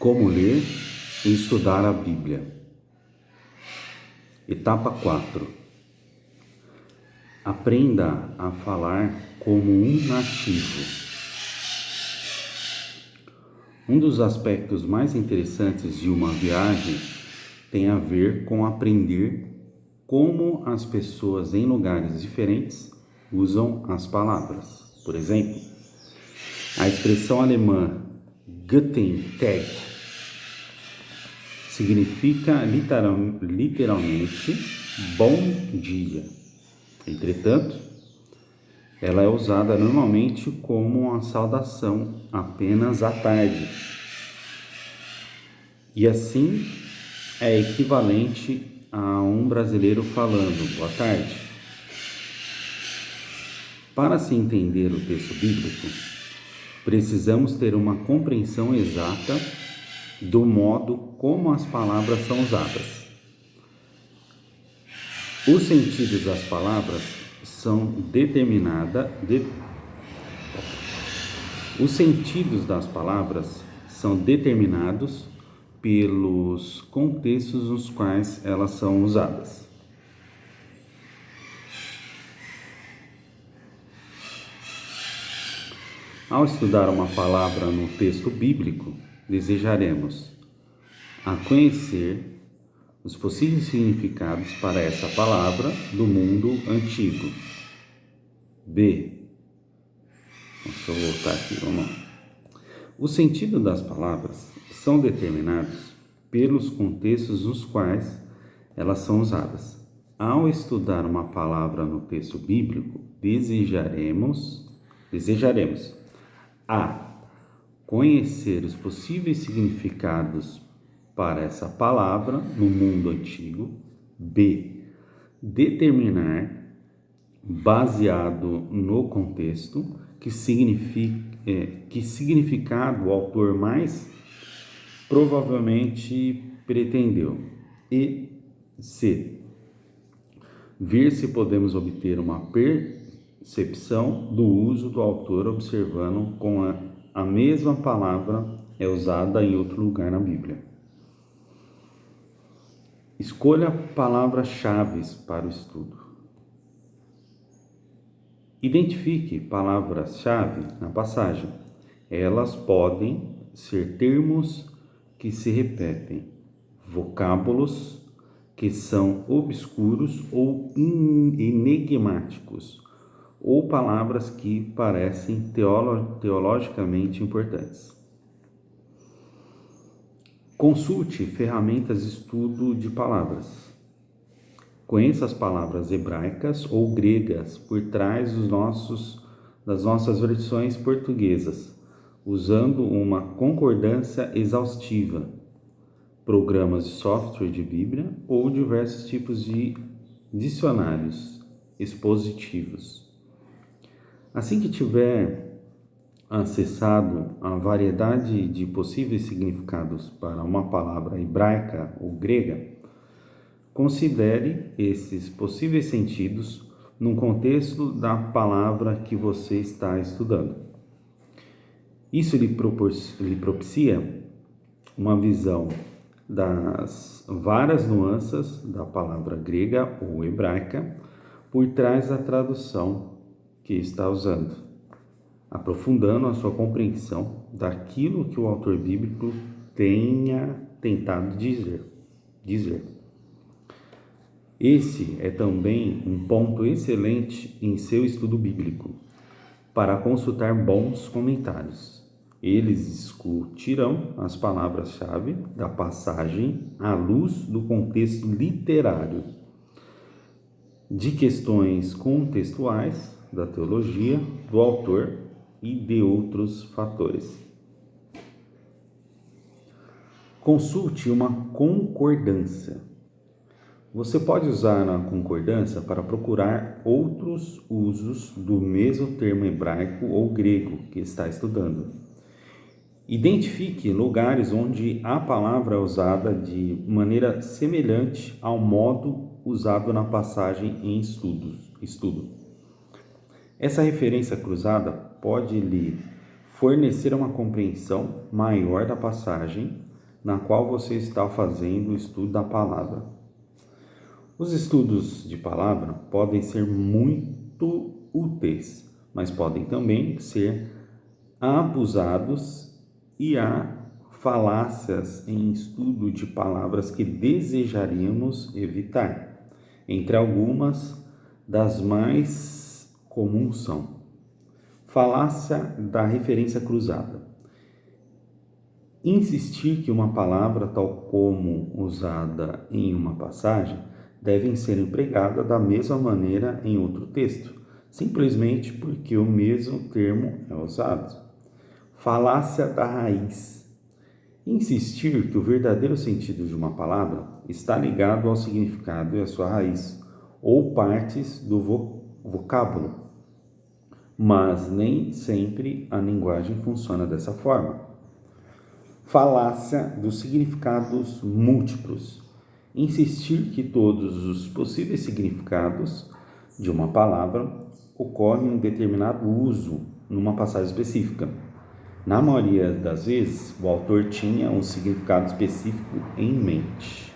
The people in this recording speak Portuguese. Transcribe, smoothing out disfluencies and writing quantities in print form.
Como ler e estudar a Bíblia. Etapa 4. Aprenda a falar como um nativo. Um dos aspectos mais interessantes de uma viagem tem a ver com aprender como as pessoas em lugares diferentes usam as palavras. Por exemplo, a expressão alemã Guten Tag significa literalmente bom dia. Entretanto, ela é usada normalmente como uma saudação apenas à tarde. E assim é equivalente a um brasileiro falando boa tarde. Para se entender o texto bíblico, precisamos ter uma compreensão exata do modo como as palavras são usadas. Os sentidos das palavras são determinados pelos contextos nos quais elas são usadas. Ao estudar uma palavra no texto bíblico, desejaremos a conhecer os possíveis significados para essa palavra do mundo antigo. Deixa eu voltar aqui, vamos lá. O sentido das palavras são determinados pelos contextos nos quais elas são usadas. Ao estudar uma palavra no texto bíblico, desejaremos a. Conhecer os possíveis significados para essa palavra no mundo antigo. B. Determinar, baseado no contexto, que significado o autor mais provavelmente pretendeu. E C. Ver se podemos obter uma percepção do uso do autor observando com a mesma palavra é usada em outro lugar na Bíblia. Escolha palavras-chave para o estudo. Identifique palavras-chave na passagem. Elas podem ser termos que se repetem, vocábulos que são obscuros ou enigmáticos, ou palavras que parecem teologicamente importantes. Consulte ferramentas de estudo de palavras. Conheça as palavras hebraicas ou gregas por trás das nossas versões portuguesas, usando uma concordância exaustiva, programas de software de Bíblia ou diversos tipos de dicionários expositivos. Assim que tiver acessado a variedade de possíveis significados para uma palavra hebraica ou grega, considere esses possíveis sentidos no contexto da palavra que você está estudando. Isso lhe propicia uma visão das várias nuances da palavra grega ou hebraica por trás da tradução que está usando, aprofundando a sua compreensão daquilo que o autor bíblico tenha tentado dizer. Esse é também um ponto excelente em seu estudo bíblico, para consultar bons comentários. Eles discutirão as palavras-chave da passagem à luz do contexto literário, de questões contextuais, da teologia, do autor e de outros fatores. Consulte uma concordância. Você pode usar a concordância para procurar outros usos do mesmo termo hebraico ou grego que está estudando. Identifique lugares onde a palavra é usada de maneira semelhante ao modo usado na passagem em estudo. Essa referência cruzada pode lhe fornecer uma compreensão maior da passagem, na qual você está fazendo o estudo da palavra. Os estudos de palavra podem ser muito úteis, mas podem também ser abusados e há falácias em estudo de palavras que desejaríamos evitar. Entre algumas das mais comuns são: falácia da referência cruzada. Insistir que uma palavra, tal como usada em uma passagem, deve ser empregada da mesma maneira em outro texto, simplesmente porque o mesmo termo é usado. Falácia da raiz. Insistir que o verdadeiro sentido de uma palavra está ligado ao significado e à sua raiz, ou partes do vocábulo, mas nem sempre a linguagem funciona dessa forma. Falácia dos significados múltiplos. Insistir que todos os possíveis significados de uma palavra ocorrem em um determinado uso numa passagem específica. Na maioria das vezes, o autor tinha um significado específico em mente.